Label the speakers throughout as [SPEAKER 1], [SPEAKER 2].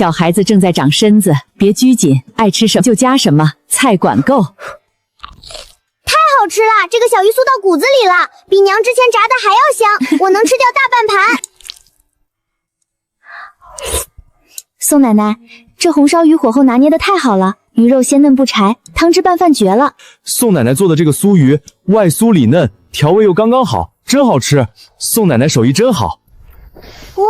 [SPEAKER 1] 小孩子正在长身子，别拘谨，爱吃什么就加什么，菜管够。
[SPEAKER 2] 太好吃了，这个小鱼酥到骨子里了，比娘之前炸的还要香，我能吃掉大半盘。宋奶奶，这红烧鱼火候拿捏的太好了，鱼肉鲜嫩不柴，汤汁拌饭绝了。
[SPEAKER 3] 宋奶奶做的这个酥鱼，外酥里嫩，调味又刚刚好，真好吃。宋奶奶手艺真好。
[SPEAKER 2] 哇，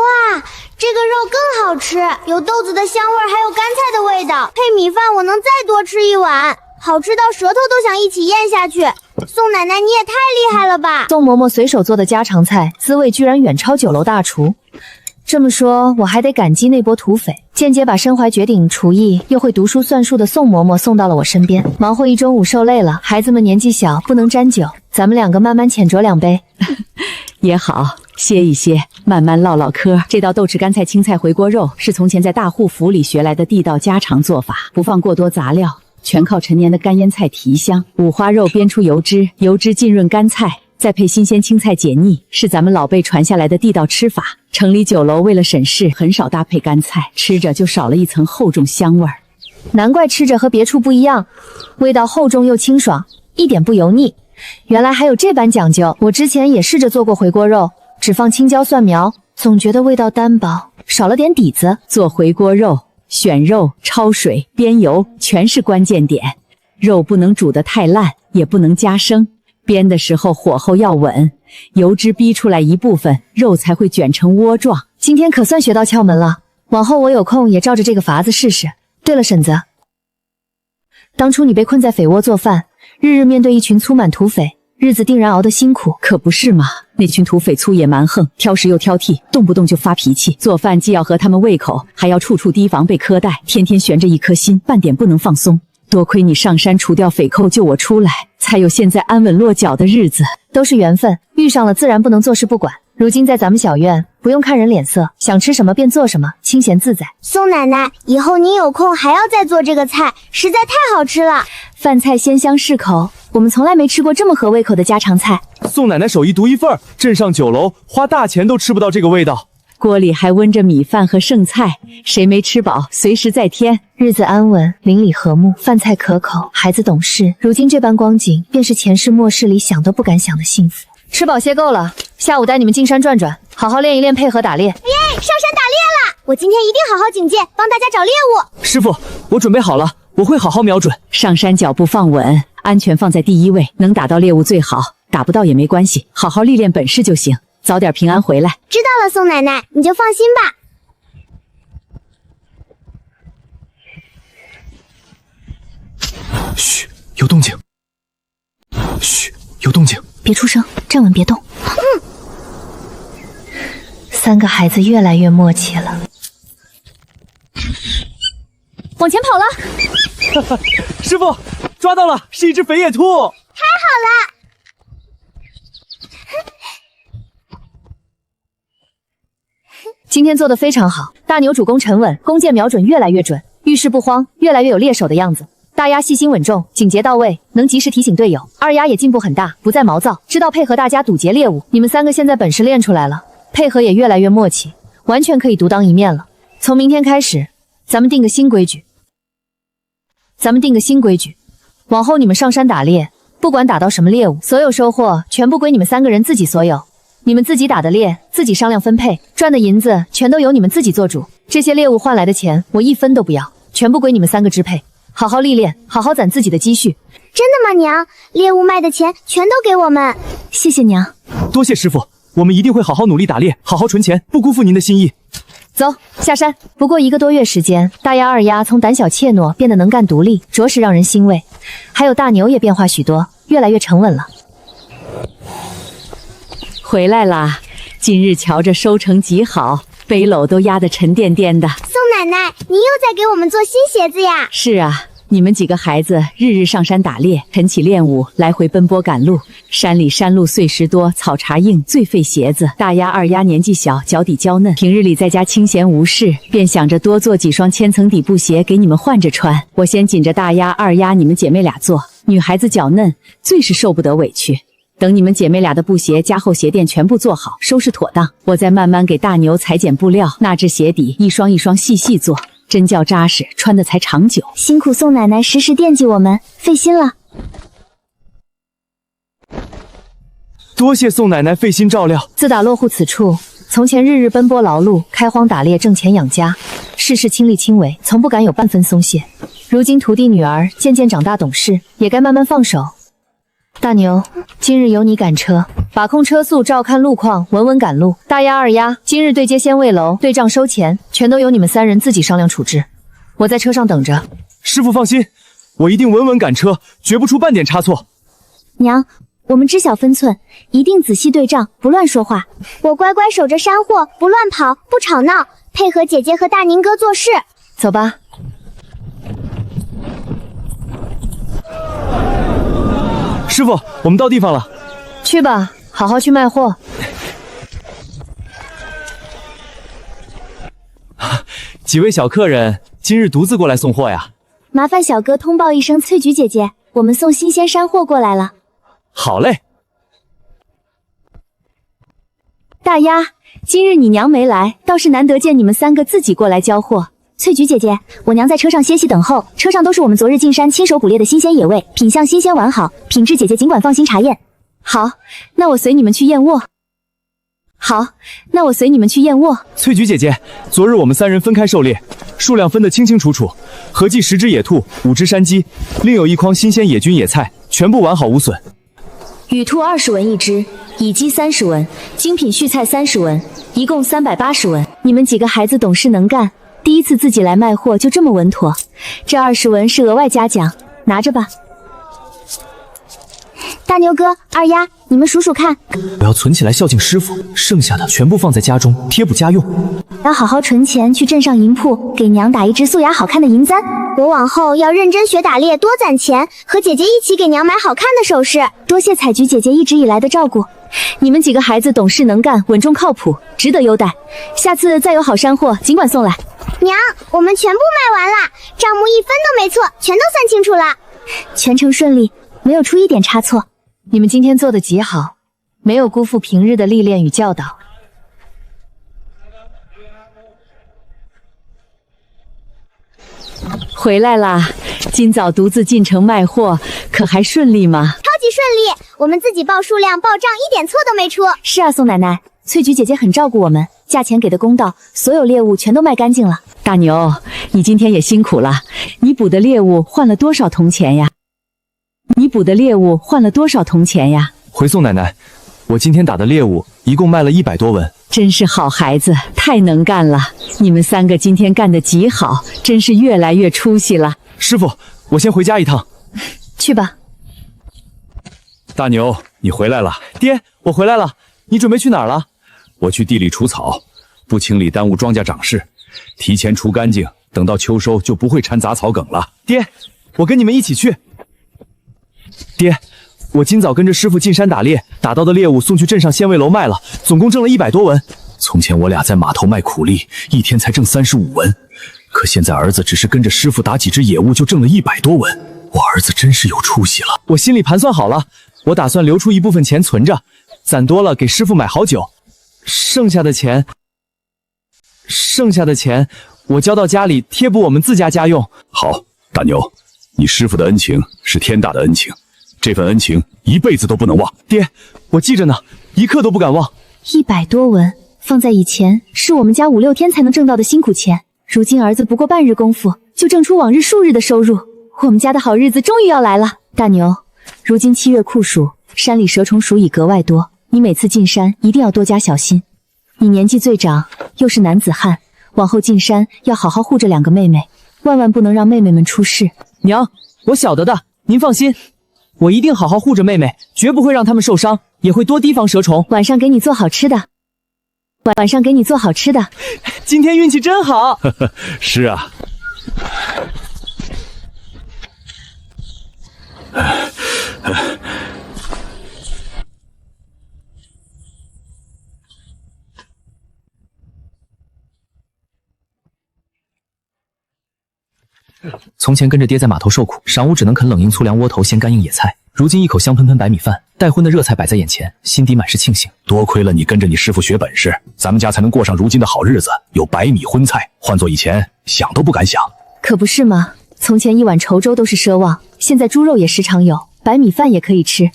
[SPEAKER 2] 这个肉更好吃，有豆子的香味，还有干菜的味道，配米饭我能再多吃一碗，好吃到舌头都想一起咽下去。宋奶奶你也太厉害了吧！
[SPEAKER 4] 宋嬷嬷随手做的家常菜，滋味居然远超酒楼大厨。这么说，我还得感激那波土匪，间接把身怀绝顶厨艺又会读书算术的宋嬷嬷送到了我身边。忙活一中午受累了，孩子们年纪小，不能沾酒，咱们两个慢慢浅酌2杯。
[SPEAKER 1] 也好，歇一歇，慢慢唠唠嗑。这道豆豉干菜青菜回锅肉是从前在大户府里学来的地道家常做法，不放过多杂料，全靠陈年的干腌菜提香，五花肉煸出油脂，油脂浸润干菜，再配新鲜青菜解腻，是咱们老辈传下来的地道吃法。城里酒楼为了省事，很少搭配干菜，吃着就少了一层厚重香味儿。
[SPEAKER 4] 难怪吃着和别处不一样，味道厚重又清爽，一点不油腻。原来还有这般讲究。我之前也试着做过回锅肉，只放青椒蒜苗，总觉得味道单薄，少了点底子。
[SPEAKER 1] 做回锅肉，选肉、焯水、煸油全是关键点。肉不能煮得太烂，也不能加生。煸的时候火候要稳，油脂逼出来一部分，肉才会卷成窝状。
[SPEAKER 4] 今天可算学到窍门了，往后我有空也照着这个法子试试。对了，婶子，当初你被困在匪窝做饭，日日面对一群粗满土匪，日子定然熬得辛苦，
[SPEAKER 1] 可不是嘛？那群土匪粗野蛮横，挑食又挑剔，动不动就发脾气。做饭既要合他们胃口，还要处处提防被苛待，天天悬着一颗心，半点不能放松。多亏你上山除掉匪寇，救我出来，才有现在安稳落脚的日子。
[SPEAKER 4] 都是缘分，遇上了自然不能坐视不管。如今在咱们小院，不用看人脸色，想吃什么便做什么，清闲自在。
[SPEAKER 2] 宋奶奶，以后您有空还要再做这个菜，实在太好吃了。
[SPEAKER 4] 饭菜鲜香适口，我们从来没吃过这么合胃口的家常菜。
[SPEAKER 3] 宋奶奶手艺独一份，镇上酒楼花大钱都吃不到这个味道。
[SPEAKER 1] 锅里还温着米饭和剩菜，谁没吃饱，随时再添。
[SPEAKER 4] 日子安稳，邻里和睦，饭菜可口，孩子懂事。如今这般光景，便是前世末世里想都不敢想的幸福。吃饱歇够了，下午带你们进山转转，好好练一练配合打猎。
[SPEAKER 2] 耶，上山打猎了！我今天一定好好警戒，帮大家找猎物。
[SPEAKER 3] 师傅，我准备好了，我会好好瞄准。
[SPEAKER 1] 上山脚步放稳，安全放在第一位，能打到猎物最好，打不到也没关系，好好历练本事就行，早点平安回来。
[SPEAKER 2] 知道了，宋奶奶，你就放心吧。
[SPEAKER 3] 嘘，有动静。嘘，有动静。
[SPEAKER 4] 别出声，站稳别动。3个孩子越来越默契了。往前跑了！
[SPEAKER 3] 哈哈，师傅，抓到了，是一只肥野兔。
[SPEAKER 2] 太好了！
[SPEAKER 4] 今天做得非常好，大牛主攻沉稳，弓箭瞄准越来越准，遇事不慌，越来越有猎手的样子。大鸭细心稳重，警觉到位，能及时提醒队友。二鸭也进步很大，不再毛躁，知道配合大家堵截猎物。你们3个现在本事练出来了，配合也越来越默契，完全可以独当一面了。从明天开始，咱们定个新规矩。往后你们上山打猎，不管打到什么猎物，所有收获全部归你们3个人自己所有。你们自己打的猎，自己商量分配，赚的银子全都由你们自己做主。这些猎物换来的钱，我1分都不要，全部归你们3个支配。好好历练，好好攒自己的积蓄。
[SPEAKER 2] 真的吗，娘？猎物卖的钱全都给我们？
[SPEAKER 4] 谢谢娘。
[SPEAKER 3] 多谢师傅，我们一定会好好努力打猎，好好存钱，不辜负您的心意。
[SPEAKER 4] 走，下山。不过1个多月时间，大鸭、二鸭从胆小怯懦变得能干独立，着实让人欣慰。还有大牛也变化许多，越来越沉稳了。
[SPEAKER 1] 回来啦！今日瞧着收成极好，背篓都压得沉甸甸的。
[SPEAKER 2] 宋奶奶，您又在给我们做新鞋子呀？
[SPEAKER 1] 是啊，你们几个孩子日日上山打猎，晨起练武，来回奔波赶路。山里山路碎石多，草茬硬，最费鞋子。大鸭、二鸭年纪小，脚底娇嫩，平日里在家清闲无事，便想着多做几双千层底布鞋给你们换着穿。我先紧着大鸭、二鸭你们姐妹俩做，女孩子脚嫩，最是受不得委屈。等你们姐妹俩的布鞋加厚鞋垫全部做好，收拾妥当，我再慢慢给大牛裁剪布料，纳制鞋底，一双一双细细做。真叫扎实，穿的才长久。
[SPEAKER 2] 辛苦宋奶奶时时惦记我们，费心了。
[SPEAKER 3] 多谢宋奶奶费心照料。
[SPEAKER 4] 自打落户此处，从前日日奔波劳碌，开荒打猎挣钱养家，事事亲力亲为，从不敢有半分松懈。如今徒弟女儿渐渐长大懂事，也该慢慢放手。大牛，今日由你赶车，把控车速，照看路况，稳稳赶路。大丫、二丫，今日对接鲜味楼，对账收钱，全都由你们三人自己商量处置。我在车上等着。
[SPEAKER 3] 师傅放心，我一定稳稳赶车，绝不出半点差错。
[SPEAKER 2] 娘，我们知晓分寸，一定仔细对账，不乱说话。我乖乖守着山货，不乱跑，不吵闹，配合姐姐和大宁哥做事。
[SPEAKER 4] 走吧。
[SPEAKER 3] 师傅，我们到地方了。
[SPEAKER 4] 去吧，好好去卖货。
[SPEAKER 3] 几位小客人今日独自过来送货呀？
[SPEAKER 2] 麻烦小哥通报一声翠菊姐姐，我们送新鲜山货过来了。
[SPEAKER 3] 好嘞。
[SPEAKER 1] 大丫，今日你娘没来，倒是难得见你们三个自己过来交货。
[SPEAKER 2] 翠菊姐姐，我娘在车上歇息等候，车上都是我们昨日进山亲手捕猎的新鲜野味，品相新鲜完好，品质姐姐尽管放心查验。
[SPEAKER 1] 好，那我随你们去验货。
[SPEAKER 3] 翠菊姐姐，昨日我们三人分开狩猎，数量分得清清楚楚，合计10只野兔，5只山鸡，另有1筐新鲜野菌野菜，全部完好无损。
[SPEAKER 1] 羽兔20文一只，野鸡30文，精品畜菜30文，一共380文。你们几个孩子懂事能干，第一次自己来卖货就这么稳妥，这20文是额外嘉奖，拿着吧。
[SPEAKER 2] 大牛哥、二丫，你们数数看。
[SPEAKER 3] 我要存起来孝敬师傅，剩下的全部放在家中贴补家用。
[SPEAKER 2] 要好好存钱去镇上银铺给娘打一只素雅好看的银簪。我往后要认真学打猎，多攒钱，和姐姐一起给娘买好看的首饰。多谢彩菊姐姐一直以来的照顾。
[SPEAKER 1] 你们几个孩子懂事能干，稳重靠谱，值得优待。下次再有好山货，尽管送来。
[SPEAKER 2] 娘，我们全部卖完了，账目1分都没错，全都算清楚了。全程顺利，没有出一点差错。
[SPEAKER 4] 你们今天做得极好，没有辜负平日的历练与教导。
[SPEAKER 1] 回来啦！今早独自进城卖货，可还顺利吗？
[SPEAKER 2] 超级顺利，我们自己报数量报账一点错都没出。
[SPEAKER 1] 是啊，宋奶奶，翠菊姐姐很照顾我们，价钱给的公道，所有猎物全都卖干净了。大牛，你今天也辛苦了，你捕的猎物换了多少铜钱呀？
[SPEAKER 3] 回宋奶奶，我今天打的猎物一共卖了100多文。
[SPEAKER 1] 真是好孩子，太能干了！你们3个今天干得极好，真是越来越出息了。
[SPEAKER 3] 师傅，我先回家一趟。
[SPEAKER 4] 去吧。
[SPEAKER 3] 大牛，你回来了。爹，我回来了。你准备去哪儿了？
[SPEAKER 5] 我去地里除草，不清理耽误庄稼长势，提前除干净，等到秋收就不会掺杂草梗了。
[SPEAKER 3] 爹，我跟你们一起去。爹，我今早跟着师傅进山打猎，打到的猎物送去镇上鲜味楼卖了，总共挣了100多文。
[SPEAKER 5] 从前我俩在码头卖苦力，一天才挣35文，可现在儿子只是跟着师傅打几只野物就挣了100多文，我儿子真是有出息了。
[SPEAKER 3] 我心里盘算好了，我打算留出一部分钱存着，攒多了给师傅买好酒，剩下的钱我交到家里贴补我们自家家用。
[SPEAKER 5] 好，大牛，你师傅的恩情是天大的恩情，这份恩情一辈子都不能忘。
[SPEAKER 3] 爹，我记着呢，一刻都不敢忘。
[SPEAKER 1] 100多文，放在以前是我们家5、6天才能挣到的辛苦钱，如今儿子不过半日功夫就挣出往日数日的收入，我们家的好日子终于要来了。大牛，如今7月酷暑，山里蛇虫鼠蚁格外多，你每次进山一定要多加小心。你年纪最长，又是男子汉，往后进山要好好护着2个妹妹，万万不能让妹妹们出事。
[SPEAKER 3] 娘，我晓得的，您放心，我一定好好护着妹妹，绝不会让她们受伤，也会多提防蛇虫。
[SPEAKER 1] 晚上给你做好吃的。
[SPEAKER 3] 今天运气真好。
[SPEAKER 5] 是啊。
[SPEAKER 3] 从前跟着爹在码头受苦，晌午只能啃冷硬粗粮窝头鲜干硬野菜，
[SPEAKER 5] 如今一口香喷喷白米饭，带荤的热菜摆在眼前，心底满是庆幸。多亏了你跟着你师傅学本事，咱们家才能过上如今的好日子。有白米荤菜，换做以前想都不敢想。
[SPEAKER 4] 可不是吗？从前一碗稠粥都是奢望，现在猪肉也时常有，白米饭也可以吃，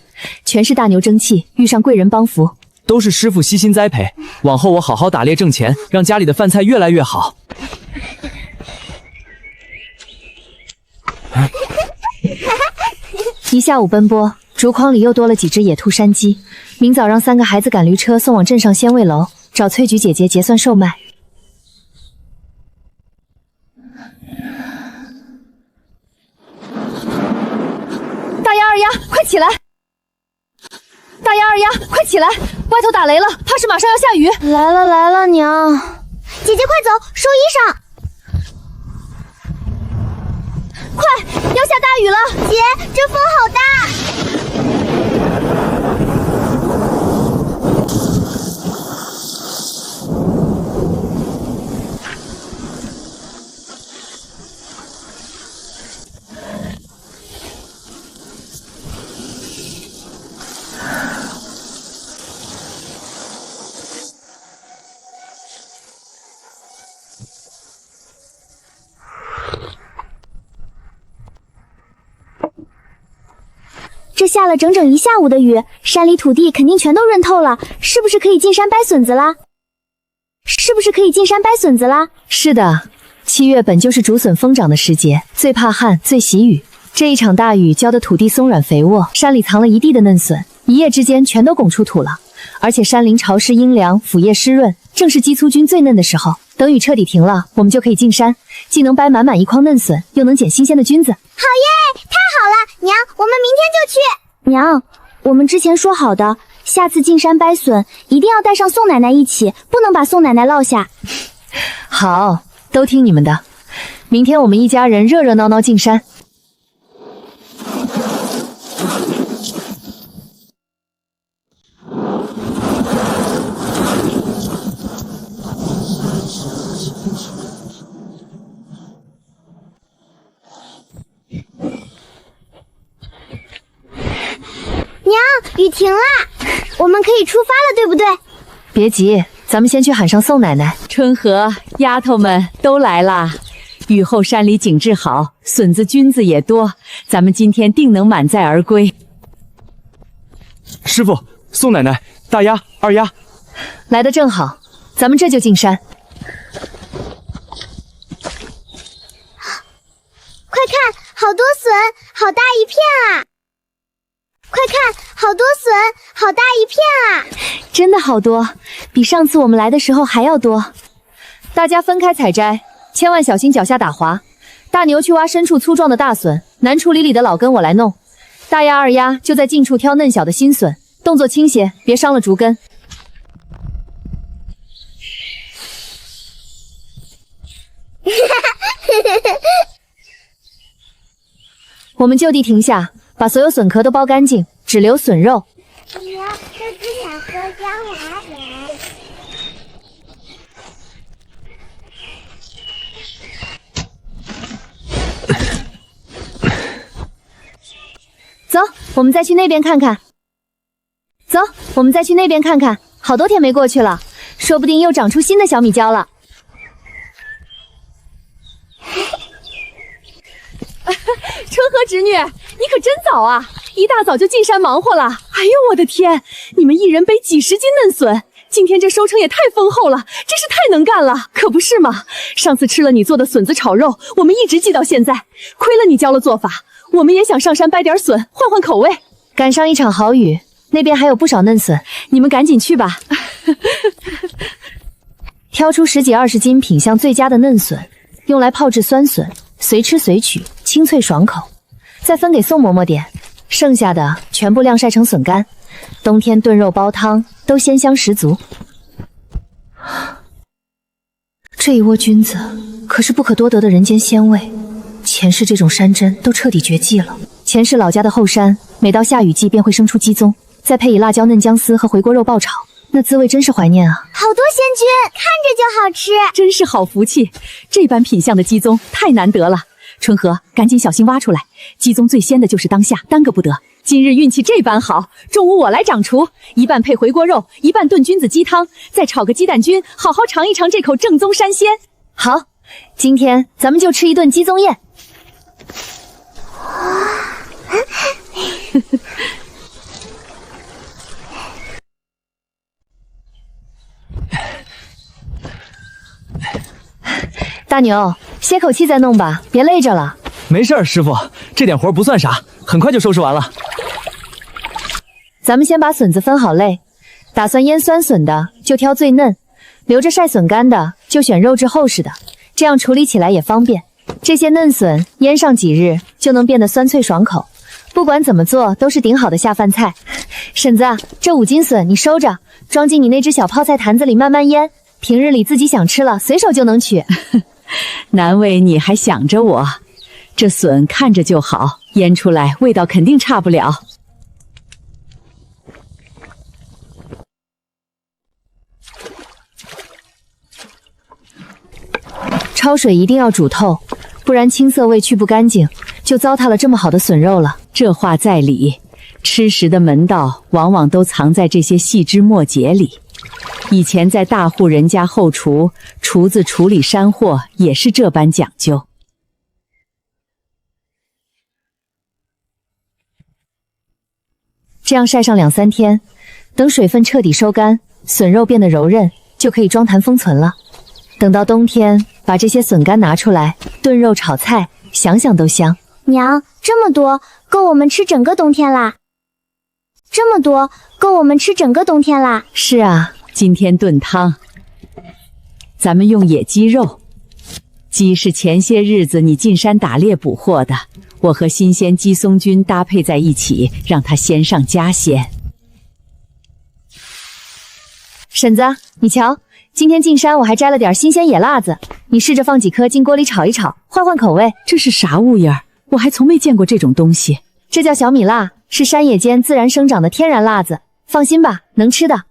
[SPEAKER 4] 全是大牛争气，遇上贵人帮扶。
[SPEAKER 3] 都是师傅悉心栽培，往后我好好打猎挣钱，让家里的饭菜越来越好。
[SPEAKER 4] 一下午奔波，竹筐里又多了几只野兔山鸡。明早让3个孩子赶驴车送往镇上鲜味楼，找翠菊姐姐结算售卖。大丫二丫，快起来！大丫二丫，快起来！外头打雷了，怕是马上要下雨。
[SPEAKER 2] 来了来了，娘！姐姐快走，收衣裳。快，要下大雨了！姐，这风好大。这下了整整1下午的雨，山里土地肯定全都润透了，是不是可以进山掰笋子啦？
[SPEAKER 4] 是的，7月本就是竹笋疯长的时节，最怕旱，最喜雨。这一场大雨浇得土地松软肥沃，山里藏了一地的嫩笋，一夜之间全都拱出土了。而且山林潮湿阴凉，腐叶湿润，正是鸡粗菌最嫩的时候。等雨彻底停了，我们就可以进山，既能掰满满一筐嫩笋，又能捡新鲜的菌子。
[SPEAKER 2] 好耶！太好了，娘，我们明天就去。娘，我们之前说好的，下次进山掰笋一定要带上宋奶奶一起，不能把宋奶奶落下。
[SPEAKER 4] 好，都听你们的。明天我们一家人热热闹闹进山。
[SPEAKER 2] 娘，雨停了，我们可以出发了，对不对？
[SPEAKER 4] 别急，咱们先去喊上宋奶奶。
[SPEAKER 1] 春和，丫头们都来啦！雨后山里景致好，笋子菌子也多，咱们今天定能满载而归。
[SPEAKER 3] 师傅，宋奶奶，大丫、二丫，
[SPEAKER 4] 来得正好，咱们这就进山。
[SPEAKER 2] 快看，好多笋，好大一片啊！快看，好多笋，好大一片啊！
[SPEAKER 4] 真的好多，比上次我们来的时候还要多。大家分开采摘，千万小心脚下打滑。大牛去挖深处粗壮的大笋，南处里里的老根我来弄。大丫二丫就在近处挑嫩小的新笋，动作轻些，别伤了竹根。我们就地停下，把所有笋壳都剥干净，只留笋肉。
[SPEAKER 2] 娘，这只想喝姜娃水。
[SPEAKER 4] 走，我们再去那边看看。走，我们再去那边看看。好多天没过去了，说不定又长出新的小米椒了。
[SPEAKER 1] 春和侄女，你可真早啊！一大早就进山忙活了。哎呦，我的天，你们一人背几十斤嫩笋，今天这收成也太丰厚了，真是太能干了，可不是吗？上次吃了你做的笋子炒肉，我们一直记到现在。亏了你教了做法，我们也想上山掰点笋，换换口味。
[SPEAKER 4] 赶上一场好雨，那边还有不少嫩笋，
[SPEAKER 1] 你们赶紧去吧。
[SPEAKER 4] 挑出10几20斤品相最佳的嫩笋，用来泡制酸笋，随吃随取，清脆爽口。再分给宋嬷嬷点，剩下的全部晾晒成笋干，冬天炖肉煲汤都鲜香十足。这一窝菌子可是不可多得的人间鲜味，前世这种山珍都彻底绝迹了。前世老家的后山，每到下雨季便会生出鸡枞，再配以辣椒嫩姜丝和回锅肉爆炒，那滋味真是怀念啊！
[SPEAKER 2] 好多鲜菌，看着就好吃，
[SPEAKER 1] 真是好福气，这般品相的鸡枞太难得了。春和，赶紧小心挖出来。鸡宗最鲜的就是当下，耽搁不得。今日运气这般好，中午我来掌厨，一半配回锅肉，一半炖菌子鸡汤，再炒个鸡蛋菌，好好尝一尝这口正宗山鲜。
[SPEAKER 4] 好，今天咱们就吃一顿鸡宗宴。大牛，歇口气再弄吧，别累着了。
[SPEAKER 3] 没事儿，师傅，这点活不算啥，很快就收拾完了。
[SPEAKER 4] 咱们先把笋子分好类，打算腌酸笋的就挑最嫩，留着晒笋干的就选肉质厚实的，这样处理起来也方便。这些嫩笋腌上几日就能变得酸脆爽口，不管怎么做都是顶好的下饭菜。婶子，这5斤笋你收着，装进你那只小泡菜坛子里慢慢腌，平日里自己想吃了随手就能取。
[SPEAKER 1] 难为你还想着我，这笋看着就好，腌出来味道肯定差不了。
[SPEAKER 4] 焯水一定要煮透，不然青涩味去不干净，就糟蹋了这么好的笋肉了。
[SPEAKER 1] 这话在理，吃食的门道往往都藏在这些细枝末节里。以前在大户人家后厨，厨子处理山货也是这般讲究。
[SPEAKER 4] 这样晒上2、3天，等水分彻底收干，笋肉变得柔韧，就可以装坛封存了。等到冬天，把这些笋干拿出来炖肉炒菜，想想都香。
[SPEAKER 2] 娘，这么多够我们吃整个冬天啦！这么多够我们吃整个冬天啦！
[SPEAKER 4] 是啊，
[SPEAKER 1] 今天炖汤，咱们用野鸡肉。鸡是前些日子你进山打猎捕获的，我和新鲜鸡松菌搭配在一起，让它鲜上加鲜。
[SPEAKER 4] 婶子，你瞧，今天进山我还摘了点新鲜野辣子，你试着放几颗进锅里炒一炒，换换口味。
[SPEAKER 1] 这是啥物样？我还从没见过这种东西。
[SPEAKER 4] 这叫小米辣，是山野间自然生长的天然辣子，放心吧，能吃的。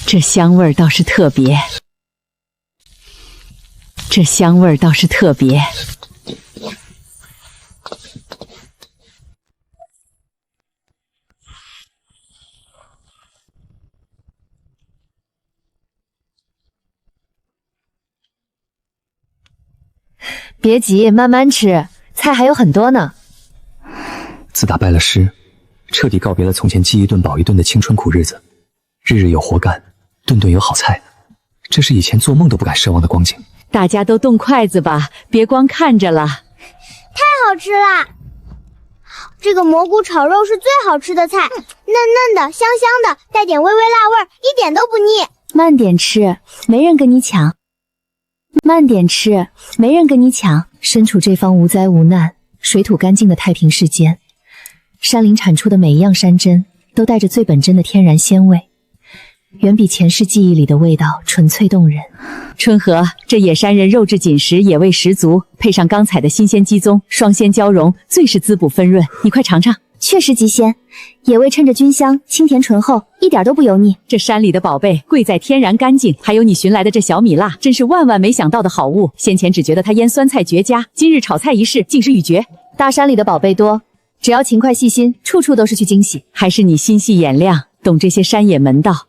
[SPEAKER 1] 这香味儿倒是特别，这香味儿倒是特别。
[SPEAKER 4] 别急，慢慢吃，菜还有很多呢。
[SPEAKER 5] 自打拜了师，彻底告别了从前饥一顿饱一顿的青春苦日子，日日有活干，顿顿有好菜，这是以前做梦都不敢奢望的光景。
[SPEAKER 1] 大家都动筷子吧，别光看着了。
[SPEAKER 2] 太好吃啦！这个蘑菇炒肉是最好吃的菜，嫩嫩的，香香的，带点微微辣味儿，一点都不腻。
[SPEAKER 4] 慢点吃，没人跟你抢。慢点吃，没人跟你抢。身处这方无灾无难、水土干净的太平世间，山林产出的每一样山珍都带着最本真的天然鲜味，远比前世记忆里的味道纯粹动人。
[SPEAKER 1] 春和，这野山人肉质紧实，野味十足，配上刚采的新鲜鸡枞，双鲜交融，最是滋补丰润。你快尝尝。
[SPEAKER 2] 确实极鲜，野味趁着菌香，清甜醇厚，一点都不油腻。
[SPEAKER 1] 这山里的宝贝贵在天然干净，还有你寻来的这小米辣，真是万万没想到的好物。先前只觉得它腌酸菜绝佳，今日炒菜一试，竟是欲绝。
[SPEAKER 4] 大山里的宝贝多，只要勤快细心，处处都是去惊喜。
[SPEAKER 1] 还是你心细眼亮，懂这些山野门道。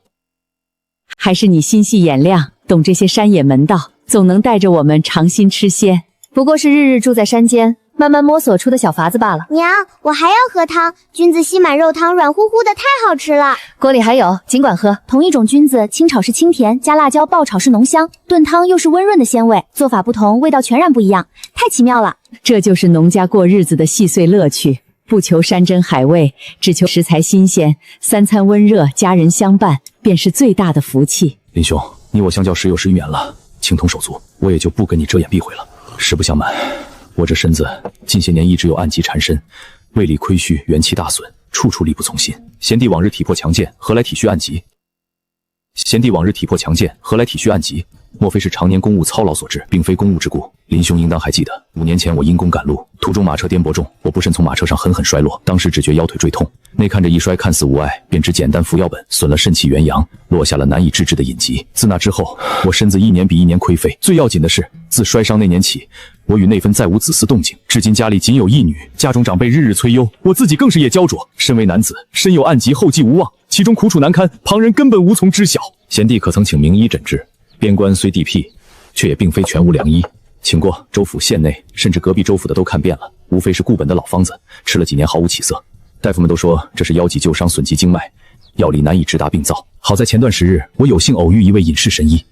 [SPEAKER 1] 还是你心细眼亮，懂这些山野门道，总能带着我们尝新吃鲜。
[SPEAKER 4] 不过是日日住在山间，慢慢摸索出的小法子罢了。
[SPEAKER 2] 娘，我还要喝汤，菌子吸满肉汤，软乎乎的，太好吃了。
[SPEAKER 4] 锅里还有，尽管喝。
[SPEAKER 2] 同一种菌子，清炒是清甜，加辣椒爆炒是浓香，炖汤又是温润的鲜味，做法不同，味道全然不一样，太奇妙了。
[SPEAKER 1] 这就是农家过日子的细碎乐趣，不求山珍海味，只求食材新鲜，三餐温热，家人相伴，便是最大的福气。
[SPEAKER 5] 林兄，你我相较时有时远了，情同手足，我也就不跟你遮掩避讳了。实不相瞒，我这身子近些年一直有暗疾缠身，胃里亏虚，元气大损，处处力不从心。贤弟往日体魄强健，何来体虚暗疾？贤弟往日体魄强健，何来体虚暗疾？莫非是常年公务操劳所致，并非公务之故？林兄应当还记得，5年前我因公赶路，途中马车颠簸中，我不慎从马车上狠狠摔落，当时只觉腰腿坠痛，内看着一摔看似无碍，便只简单服药本，损了肾气元阳，落下了难以治之的隐疾。自那之后，我身子一年比一年亏废。最要紧的是，自摔伤那年起，我与内分再无子嗣动静，至今家里仅有一女，家中长辈日日催忧，我自己更是也焦灼。身为男子，身有暗疾，后继无望，其中苦楚难堪，旁人根本无从知晓。贤弟可曾请名医诊治？边关虽地僻，却也并非全无良医。请过州府县内，甚至隔壁州府的都看遍了，无非是固本的老方子，吃了几年毫无起色。大夫们都说这是腰脊旧伤损及经脉，药力难以直达病灶。好在前段时日，我有幸偶遇一位隐士神医，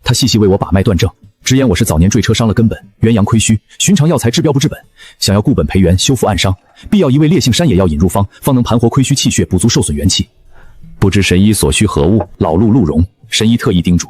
[SPEAKER 5] 他细细为我把脉断症，直言我是早年坠车伤了根本，元阳亏虚，寻常药材治标不治本，想要固本培元，修复暗伤，必要一味烈性山野药引入方，方能盘活亏虚气血，补足受损元气。不知神医所需何物？老鹿鹿茸。神医特意叮嘱，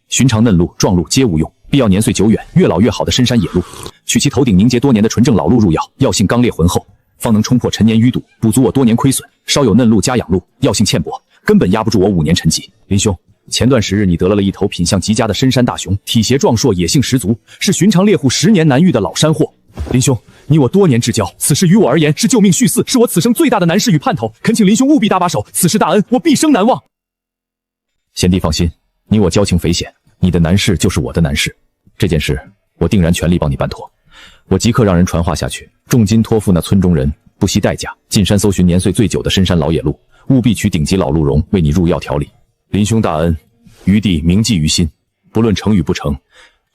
[SPEAKER 5] 寻常嫩鹿、壮鹿皆无用，必要年岁久远、越老越好的深山野鹿，取其头顶凝结多年的纯正老鹿入药，药性刚烈浑厚，方能冲破陈年淤堵，补足我多年亏损。稍有嫩鹿加养鹿，药性欠薄，根本压不住我5年沉寂。林兄，前段时日你得了一头品相极佳的深山大熊，体协壮硕，野性十足，是寻常猎户10年难遇的老山货。林兄，你我多年之交，此事于我而言是救命续嗣，是我此生最大的难事与盼头，恳请林兄务必搭把手，此事大恩我毕生难忘。贤弟放心，你我交情匪浅，你的难事就是我的难事，这件事我定然全力帮你办妥。我即刻让人传话下去，重金托付那村中人，不惜代价进山搜寻年岁最久的深山老野鹿，务必取顶级老鹿茸为你入药调理。林兄大恩，余弟铭记于心，不论成与不成，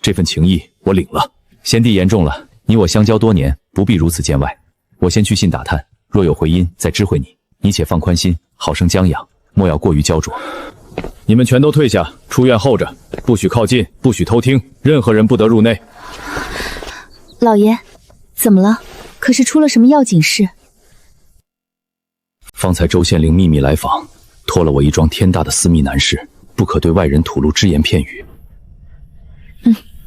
[SPEAKER 5] 这份情谊我领了。贤弟言重了，你我相交多年，不必如此见外。我先去信打探，若有回音再知会你。你且放宽心，好生将养，莫要过于焦灼。你们全都退下，出院候着，不许靠近，不许偷听，任何人不得入内。
[SPEAKER 4] 老爷，怎么了？可是出了什么要紧事？
[SPEAKER 5] 方才周县令秘密来访，托了我一桩天大的私密难事，不可对外人吐露只言片语。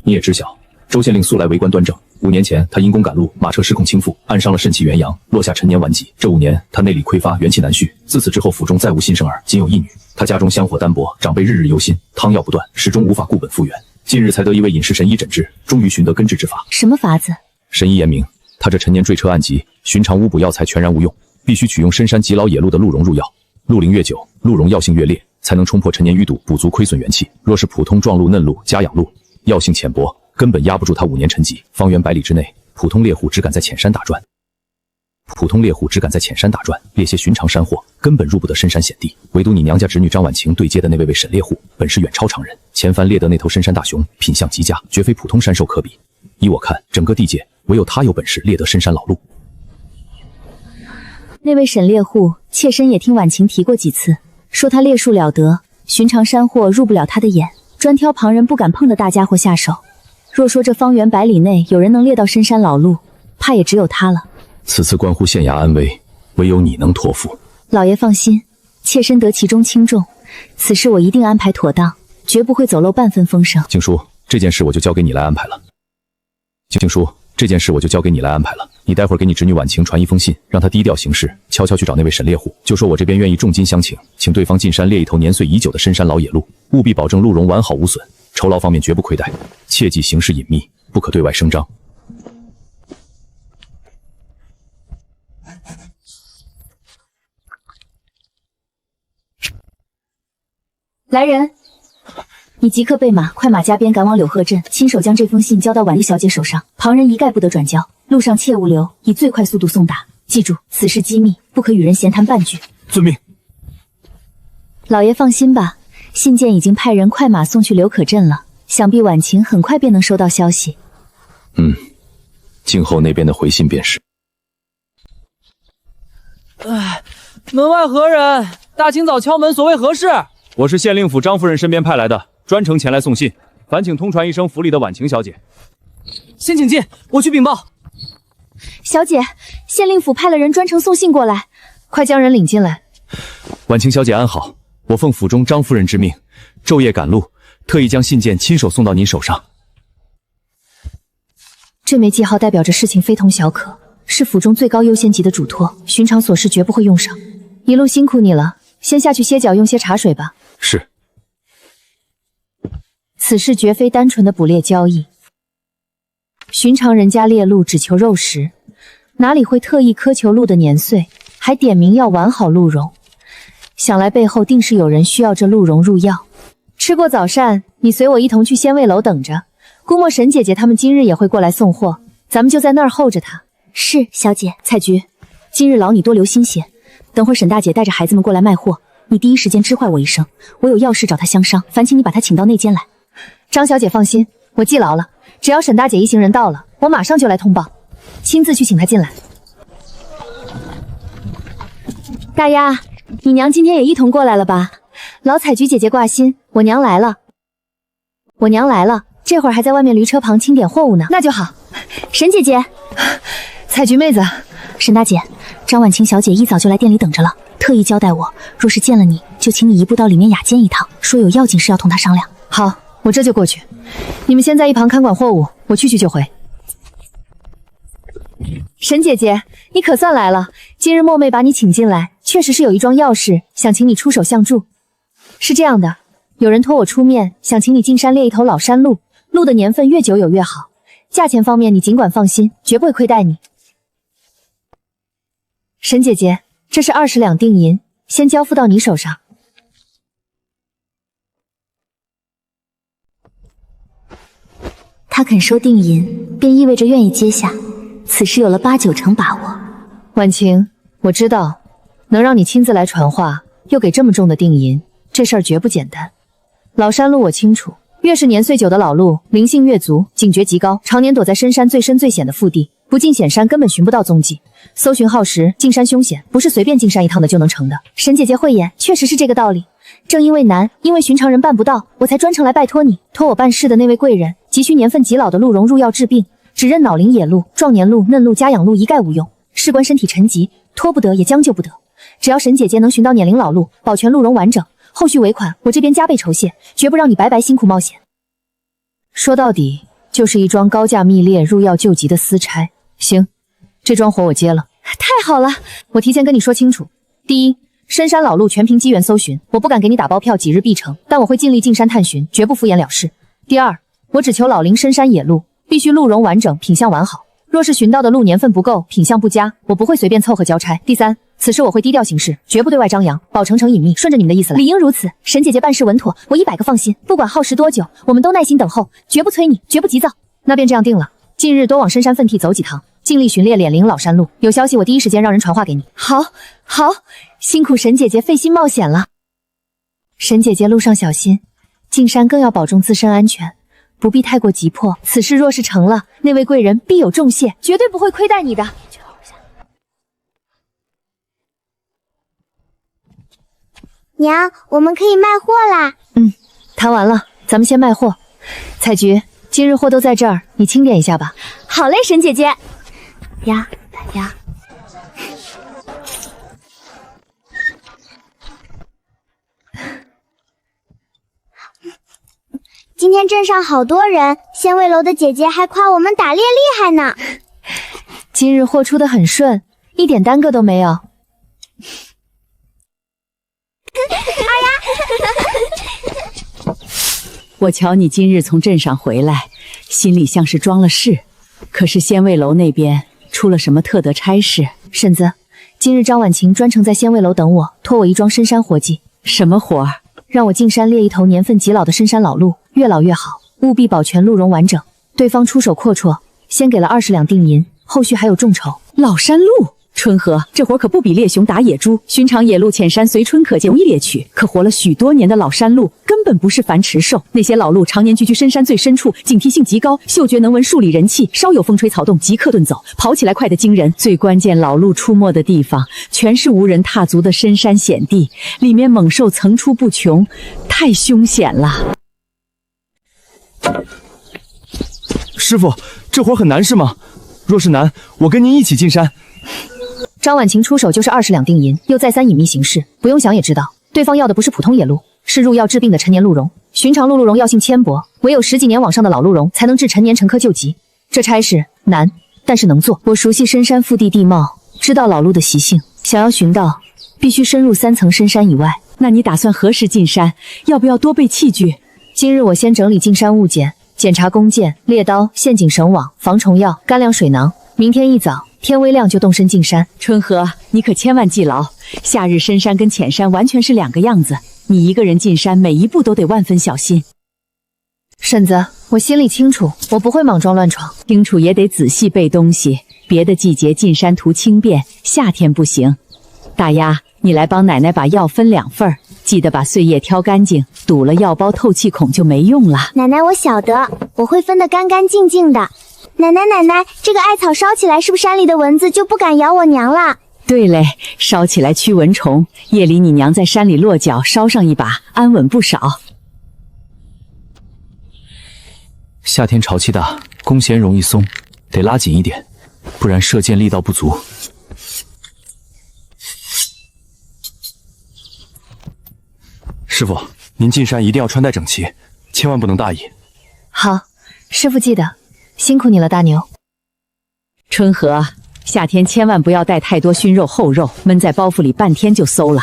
[SPEAKER 5] 你也知晓，周县令素来为官端正，5年前他因公赶路，马车失控倾覆，暗伤了肾气元阳，落下陈年顽疾。这5年他内力亏发，元气难续，自此之后府中再无新生儿，仅有一女。他家中香火单薄，长辈日日忧心，汤药不断，始终无法固本复原。近日才得一位隐士神医诊治，终于寻得根治之法。
[SPEAKER 4] 什么法子？
[SPEAKER 5] 神医言明，他这陈年坠车暗疾，寻常巫补药材全然无用，必须取用深山极老野鹿的鹿茸入药。鹿龄越久，鹿茸药性越烈，才能冲破陈年淤堵，补足亏损元气。若是普通壮鹿、嫩鹿、家养鹿，药性浅薄，根本压不住他5年沉寂。方圆100里之内，普通猎户只敢在浅山打转，猎些寻常山货，根本入不得深山险地。唯独你娘家侄女张婉晴对接的那位沈猎户，本事远超常人。前番猎得那头深山大熊，品相极佳，绝非普通山兽可比。依我看，整个地界唯有他有本事猎得深山老鹿。
[SPEAKER 4] 那位沈猎户，妾身也听婉晴提过几次，说他猎术了得，寻常山货入不了他的眼，专挑旁人不敢碰的大家伙下手。若说这方圆100里内有人能猎到深山老鹿，怕也只有他了。
[SPEAKER 5] 此次关乎县衙安危，唯有你能托付。
[SPEAKER 4] 老爷放心，妾身得其中轻重，此事我一定安排妥当，绝不会走漏半分风声。
[SPEAKER 5] 静书，这件事我就交给你来安排了。你待会儿给你侄女婉晴传一封信，让她低调行事，悄悄去找那位沈猎户，就说我这边愿意重金相请，请对方进山猎一头年岁已久的深山老野鹿，务必保证鹿茸完好无损，酬劳方面绝不亏待，切记行事隐秘，不可对外声张。
[SPEAKER 4] 来人，你即刻备马，快马加鞭赶往柳鹤镇，亲手将这封信交到婉丽小姐手上，旁人一概不得转交，路上切勿留，以最快速度送达。记住，此事机密，不可与人闲谈半句。
[SPEAKER 3] 遵命。
[SPEAKER 4] 老爷放心吧，信件已经派人快马送去柳可镇了，想必婉晴很快便能收到消息。
[SPEAKER 5] 静候那边的回信便是。
[SPEAKER 6] 门外何人？大清早敲门，所谓何事？
[SPEAKER 3] 我是县令府张夫人身边派来的，专程前来送信，烦请通传一声府里的婉晴小姐。
[SPEAKER 6] 先请进，我去禀报。
[SPEAKER 4] 小姐，县令府派了人专程送信过来，快将人领进来。
[SPEAKER 3] 婉晴小姐安好，我奉府中张夫人之命，昼夜赶路，特意将信件亲手送到您手上。
[SPEAKER 4] 这枚记号代表着事情非同小可，是府中最高优先级的嘱托，寻常琐事绝不会用上。一路辛苦你了，先下去歇脚，用些茶水吧。
[SPEAKER 3] 是。
[SPEAKER 4] 此事绝非单纯的捕猎交易。寻常人家猎鹿只求肉食，哪里会特意苛求鹿的年岁，还点名要完好鹿茸？想来背后定是有人需要这鹿茸入药。吃过早膳，你随我一同去仙味楼等着。估摸沈姐姐他们今日也会过来送货，咱们就在那儿候着她。
[SPEAKER 1] 是，小姐。采菊，今日劳你多留心些，等会沈大姐带着孩子们过来卖货，你第一时间知会我一声，我有要事找她相商，烦请你把她请到内间来。
[SPEAKER 4] 张小姐放心，我记牢了，只要沈大姐一行人到了，我马上就来通报，亲自去请她进来。大丫，你娘今天也一同过来了吧？老采菊姐姐挂心，我娘来了。我娘来了，这会儿还在外面驴车旁清点货物呢。那就好。
[SPEAKER 1] 沈姐姐，
[SPEAKER 4] 采菊妹子，
[SPEAKER 1] 沈大姐，张婉晴小姐一早就来店里等着了，特意交代我，若是见了你，就请你一步到里面雅间一趟，说有要紧事要同她商量。
[SPEAKER 4] 好，我这就过去。你们先在一旁看管货物，我去就回。沈姐姐，你可算来了。今日墨妹把你请进来，确实是有一桩要事，想请你出手相助。是这样的，有人托我出面，想请你进山猎一头老山鹿，鹿的年份越久有越好。价钱方面你尽管放心，绝不会亏待你。沈姐姐，这是20两定银，先交付到你手上。
[SPEAKER 1] 他肯收定银，便意味着愿意接下，此事有了8、9成把握。
[SPEAKER 4] 婉晴，我知道，能让你亲自来传话，又给这么重的定银，这事儿绝不简单。老山鹿我清楚，越是年岁久的老鹿，灵性越足，警觉极高，常年躲在深山最深最险的腹地，不进险山根本寻不到踪迹。搜寻耗时，进山凶险，不是随便进山一趟的就能成的。沈姐姐慧眼，确实是这个道理。正因为难，因为寻常人办不到，我才专程来拜托你。托我办事的那位贵人，急需年份极老的鹿茸入药治病，只认老龄野鹿、壮年鹿、嫩鹿、家养鹿一概无用。事关身体沉疾，拖不得也将就不得。只要沈姐姐能寻到年龄老鹿，保全鹿茸完整，后续尾款我这边加倍酬谢，绝不让你白白辛苦冒险。说到底，就是一桩高价密猎入药救急的私差。行，这桩活我接了。太好了，我提前跟你说清楚。第一，深山老鹿全凭机缘搜寻，我不敢给你打包票几日必成，但我会尽力进山探寻，绝不敷衍了事。第二，我只求老龄深山野鹿，必须鹿茸完整，品相完好。若是寻到的鹿年份不够，品相不佳，我不会随便凑合交差。第三，此事我会低调行事，绝不对外张扬，保层层隐秘，顺着你们的意思来。理应如此，沈姐姐办事稳妥，我100个放心。不管耗时多久，我们都耐心等候，绝不催你，绝不急躁。那便这样定了。近日多往深山奋地走几趟，尽力寻猎脸龄老山鹿。有消息我第一时间让人传话给你。好，好，辛苦沈姐姐费心冒险了。沈姐姐路上小心，进山更要保重自身安全。不必太过急迫，此事若是成了，那位贵人必有重谢，绝对不会亏待你的。
[SPEAKER 2] 娘，我们可以卖货啦。
[SPEAKER 4] 谈完了，咱们先卖货。采菊，今日货都在这儿，你清点一下吧。
[SPEAKER 1] 好嘞，沈姐姐。呀。
[SPEAKER 2] 今天镇上好多人，仙味楼的姐姐还夸我们打猎厉害呢。
[SPEAKER 4] 今日货出得很顺，一点耽搁都没有。
[SPEAKER 1] 我瞧你今日从镇上回来，心里像是装了事，可是仙味楼那边出了什么特得差事？
[SPEAKER 4] 婶子，今日张婉晴专程在仙味楼等我，托我一桩深山活计。
[SPEAKER 1] 什么活儿？
[SPEAKER 4] 让我进山猎一头年份极老的深山老鹿，越老越好，务必保全鹿茸完整。对方出手阔绰，先给了20两定银，后续还有众筹。
[SPEAKER 1] 老山鹿，春和，这活可不比猎熊打野猪。寻常野鹿浅山随春可见，容易猎取，可活了许多年的老山鹿根本不是凡池兽。那些老鹿常年居居深山最深处，警惕性极高，嗅觉能闻数里人气，稍有风吹草动即刻遁走，跑起来快得惊人。最关键，老鹿出没的地方全是无人踏足的深山险地，里面猛兽层出不穷，太凶险了。
[SPEAKER 3] 师傅，这活很难是吗？若是难，我跟您一起进山。
[SPEAKER 4] 张婉晴出手就是20两定银，又再三隐秘行事，不用想也知道，对方要的不是普通野鹿，是入药治病的陈年鹿茸。寻常鹿茸药性纤薄，唯有10几年往上的老鹿茸才能治陈年沉疴救急。这差事难，但是能做。我熟悉深山腹地地貌，知道老鹿的习性，想要寻到，必须深入3层深山以外。
[SPEAKER 1] 那你打算何时进山？要不要多备器具？
[SPEAKER 4] 今日我先整理进山物件，检查弓箭、猎刀、陷阱绳网、防虫药、干粮水囊。明天一早天微亮就动身进山。
[SPEAKER 1] 春和，你可千万记牢，夏日深山跟浅山完全是两个样子，你一个人进山，每一步都得万分小心。
[SPEAKER 4] 婶子，我心里清楚，我不会莽撞乱闯。
[SPEAKER 1] 清楚也得仔细备东西，别的季节进山图轻便，夏天不行。大丫，你来帮奶奶把药分2份，记得把碎叶挑干净，堵了药包透气孔就没用了。
[SPEAKER 2] 奶奶，我晓得，我会分得干干净净的。奶奶，这个艾草烧起来，是不是山里的蚊子就不敢咬我娘了？
[SPEAKER 1] 对嘞，烧起来驱蚊虫，夜里你娘在山里落脚，烧上一把，安稳不少。
[SPEAKER 5] 夏天潮气大，弓弦容易松，得拉紧一点，不然射箭力道不足。
[SPEAKER 3] 师傅，您进山一定要穿戴整齐，千万不能大意。
[SPEAKER 4] 好，师傅记得，辛苦你了，大牛。
[SPEAKER 1] 春和，夏天千万不要带太多熏肉厚肉，闷在包袱里半天就馊了。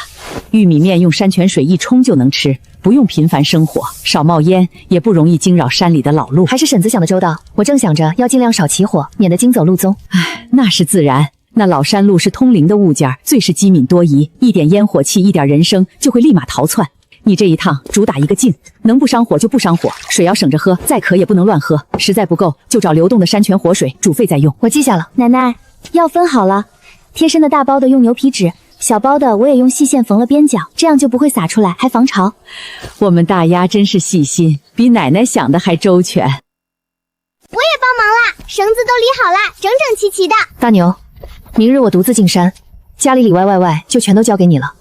[SPEAKER 1] 玉米面用山泉水一冲就能吃，不用频繁生火，少冒烟，也不容易惊扰山里的老路。
[SPEAKER 4] 还是婶子想的周到，我正想着要尽量少起火，免得惊走路踪。
[SPEAKER 1] 唉，那是自然。那老山路是通灵的物件，最是机敏多疑，一点烟火气，一点人声，就会立马逃窜。你这一趟主打一个静，能不伤火就不伤火，水要省着喝，再渴也不能乱喝，实在不够就找流动的山泉活水煮沸再用。
[SPEAKER 4] 我记下了。
[SPEAKER 2] 奶奶，药分好了，贴身的大包的用牛皮纸，小包的我也用细线缝了边角，这样就不会洒出来，还防潮。
[SPEAKER 1] 我们大丫真是细心，比奶奶想的还周全。
[SPEAKER 2] 我也帮忙啦，绳子都理好啦，整整齐齐的。
[SPEAKER 4] 大牛，明日我独自进山，家里里外就全都交给你了。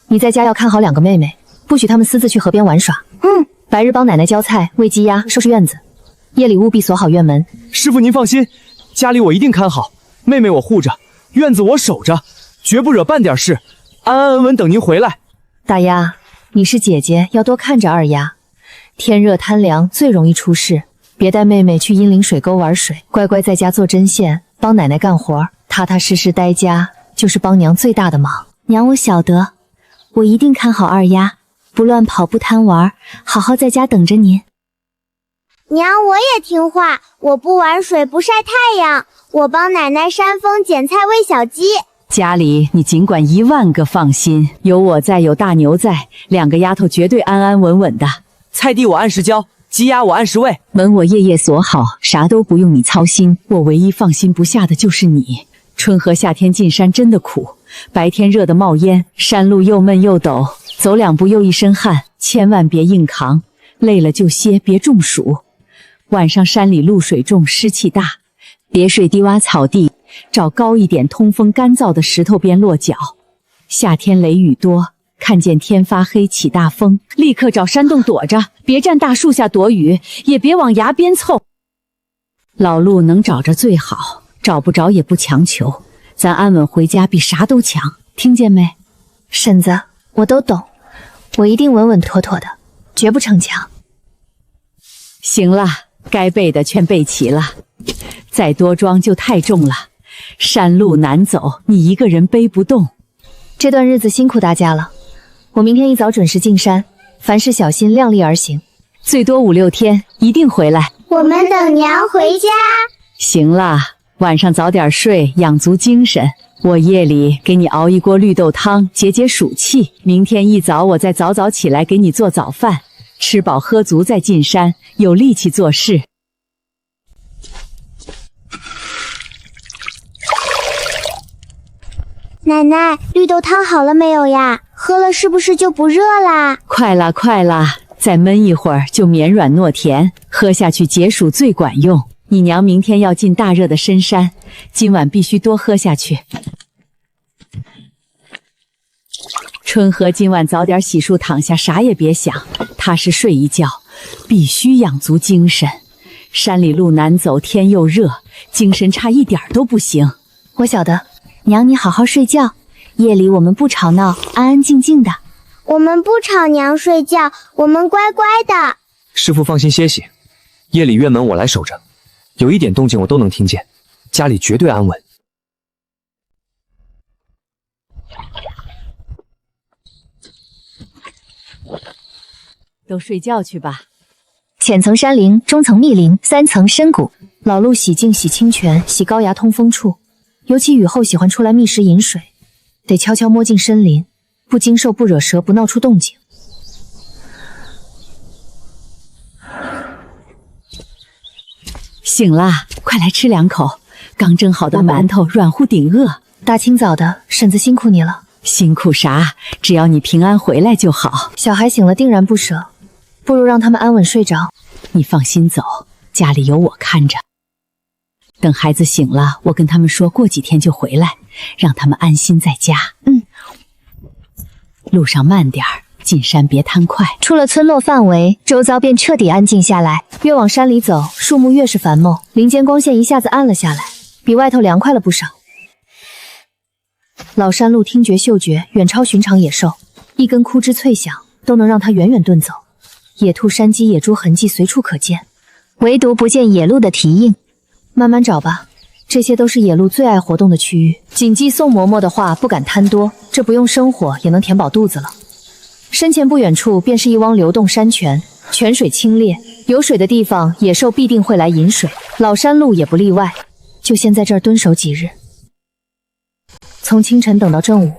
[SPEAKER 4] 你在家要看好2个妹妹，不许她们私自去河边玩耍。白日帮奶奶浇菜、喂鸡鸭、收拾院子，夜里务必锁好院门。
[SPEAKER 3] 师傅您放心，家里我一定看好，妹妹我护着，院子我守着，绝不惹半点事，安安稳稳等您回来。
[SPEAKER 4] 大丫，你是姐姐，要多看着二丫。天热贪凉最容易出事，别带妹妹去阴陵水沟玩水，乖乖在家做针线，帮奶奶干活，踏踏实实待家，就是帮娘最大的忙。
[SPEAKER 2] 娘，我晓得，我一定看好二丫，不乱跑，不贪玩，好好在家等着您。娘，我也听话，我不玩水，不晒太阳，我帮奶奶扇风、捡菜、喂小鸡。
[SPEAKER 1] 家里你尽管10000个放心，有我在，有大牛在，2个丫头绝对安安稳稳的。
[SPEAKER 6] 菜地我按时浇，鸡鸭我按时喂，
[SPEAKER 1] 门我夜夜锁好，啥都不用你操心。我唯一放心不下的就是你。春和夏天进山真的苦，白天热得冒烟，山路又闷又陡，走2步又一身汗，千万别硬扛，累了就歇，别中暑。晚上山里露水重，湿气大，别睡低洼草地，找高一点、通风干燥的石头边落脚。夏天雷雨多，看见天发黑起大风，立刻找山洞躲着，别站大树下躲雨，也别往崖边凑。老路能找着最好，找不着也不强求，咱安稳回家比啥都强，听见没？
[SPEAKER 4] 婶子，我都懂，我一定稳稳妥妥的，绝不逞强。
[SPEAKER 1] 行了，该备的全备齐了，再多装就太重了，山路难走，你一个人背不动。
[SPEAKER 4] 这段日子辛苦大家了，我明天一早准时进山，凡事小心，量力而行。
[SPEAKER 1] 最多5、6天，一定回来。
[SPEAKER 2] 我们等娘回家。
[SPEAKER 1] 行啦，晚上早点睡，养足精神。我夜里给你熬一锅绿豆汤，解解暑气。明天一早我再早早起来给你做早饭，吃饱喝足再进山，有力气做事。
[SPEAKER 2] 奶奶，绿豆汤好了没有呀？喝了是不是就不热啦？
[SPEAKER 1] 快啦快啦，再焖一会儿就绵软糯甜，喝下去解暑最管用。你娘明天要进大热的深山，今晚必须多喝下去。春和今晚早点洗漱躺下，啥也别想，踏实睡一觉，必须养足精神。山里路难走，天又热，精神差一点都不行。
[SPEAKER 4] 我晓得。
[SPEAKER 2] 娘，你好好睡觉，夜里我们不吵闹，安安静静的。我们不吵娘睡觉，我们乖乖的。
[SPEAKER 7] 师傅放心歇息，夜里院门我来守着，有一点动静我都能听见，家里绝对安稳。
[SPEAKER 1] 都睡觉去吧，
[SPEAKER 4] 浅层山灵，中层密林，3层深谷。老鹿洗净、洗清泉、洗高牙通风处，尤其雨后喜欢出来觅食饮水，得悄悄摸进深林，不惊兽不惹蛇，不闹出动静。
[SPEAKER 1] 醒啦，快来吃2口，刚蒸好的馒头软乎顶饿。
[SPEAKER 4] 大清早的，婶子辛苦你了。
[SPEAKER 1] 辛苦啥？只要你平安回来就好。
[SPEAKER 4] 小孩醒了定然不舍，不如让他们安稳睡着。
[SPEAKER 1] 你放心走，家里有我看着。等孩子醒了，我跟他们说过几天就回来，让他们安心在家。路上慢点儿，进山别贪快。
[SPEAKER 4] 出了村落范围，周遭便彻底安静下来。越往山里走，树木越是繁茂，林间光线一下子暗了下来，比外头凉快了不少。老山鹿听觉嗅觉远超寻常野兽，一根枯枝脆响都能让它远远遁走。野兔、山鸡、野猪痕迹随处可见，唯独不见野鹿的蹄印。慢慢找吧，这些都是野鹿最爱活动的区域。谨记宋嬷嬷的话，不敢贪多，这不用生火也能填饱肚子了。身前不远处便是一汪流动山泉，泉水清冽，有水的地方野兽必定会来饮水，老山鹿也不例外。就先在这儿蹲守几日。从清晨等到正午，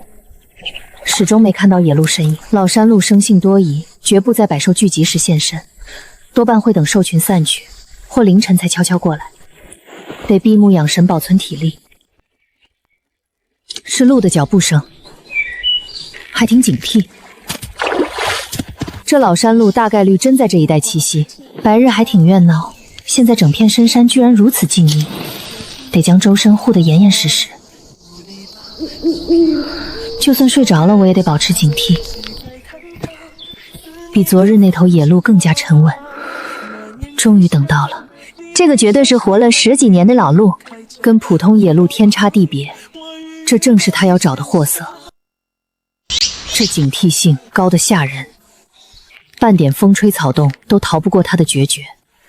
[SPEAKER 4] 始终没看到野鹿身影。老山鹿生性多疑，绝不在百兽聚集时现身，多半会等兽群散去，或凌晨才悄悄过来。得闭目养神，保存体力。是鹿的脚步声，还挺警惕。这老山鹿大概率真在这一带栖息，白日还挺热闹，现在整片深山居然如此静谧，得将周身护得严严实实。就算睡着了，我也得保持警惕。比昨日那头野鹿更加沉稳。终于等到了，这个绝对是活了10几年的老鹿，跟普通野鹿天差地别，这正是他要找的货色。这警惕性高得吓人，半点风吹草动都逃不过他的决绝。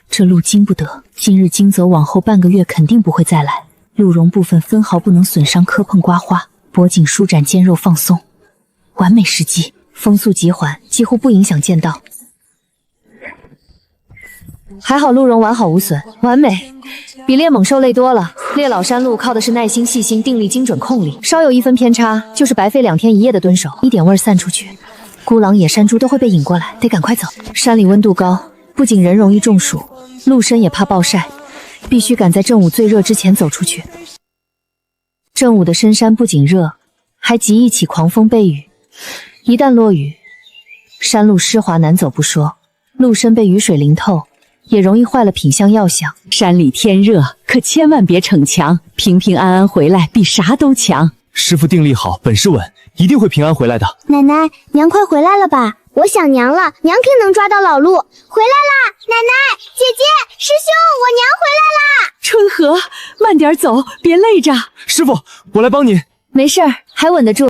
[SPEAKER 4] 这鹿经不得，今日经走，往后半个月肯定不会再来。鹿茸部分分毫不能损伤，磕碰刮花，脖颈舒展，肩肉放松，完美时机。风速极缓，几乎不影响剑道。还好鹿茸完好无损，完美，比猎猛兽累多了。猎老山鹿靠的是耐心、细心、定力、精准控力，稍有1分偏差，就是白费2天1夜的蹲守，一点味儿散出去，孤狼、野山猪都会被引过来，得赶快走。山里温度高，不仅人容易中暑，鹿身也怕暴晒，必须赶在正午最热之前走出去。正午的深山不仅热，还极易起狂风暴雨，一旦落雨，山路湿滑难走不说，鹿身被雨水淋透，也容易坏了品相药响。
[SPEAKER 1] 山里天热，可千万别逞强，平平安安回来比啥都强。
[SPEAKER 3] 师傅定力好，本事稳，一定会平安回来的。
[SPEAKER 2] 奶奶，娘快回来了吧？我想娘了，娘定能抓到老鹿。回来啦！奶奶，姐姐，师兄，我娘回来啦！
[SPEAKER 1] 春和，慢点走，别累着。
[SPEAKER 3] 师傅，我来帮你。
[SPEAKER 4] 没事儿，还稳得住。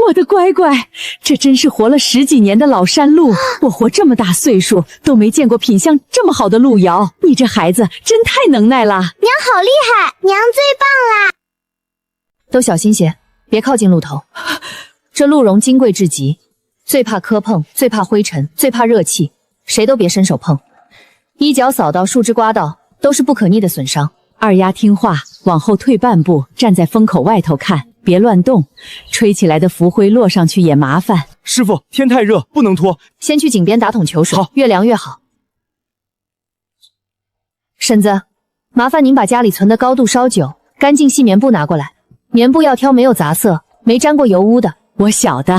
[SPEAKER 1] 我的乖乖，这真是活了10几年的老山鹿。我活这么大岁数都没见过品相这么好的鹿窑，你这孩子真太能耐了。
[SPEAKER 2] 娘好厉害，娘最棒啦！
[SPEAKER 4] 都小心些，别靠近鹿头。这鹿茸金贵至极，最怕磕碰，最怕灰尘，最怕热气，谁都别伸手碰。一脚扫到，树枝刮到，都是不可逆的损伤。
[SPEAKER 1] 二丫听话，往后退半步，站在风口外头看，别乱动，吹起来的浮灰落上去也麻烦。
[SPEAKER 3] 师傅，天太热，不能拖。
[SPEAKER 4] 先去井边打桶求水，
[SPEAKER 3] 好，
[SPEAKER 4] 越凉越好。婶子，麻烦您把家里存的高度烧酒、干净细棉布拿过来，棉布要挑没有杂色、没沾过油污的。
[SPEAKER 1] 我晓得，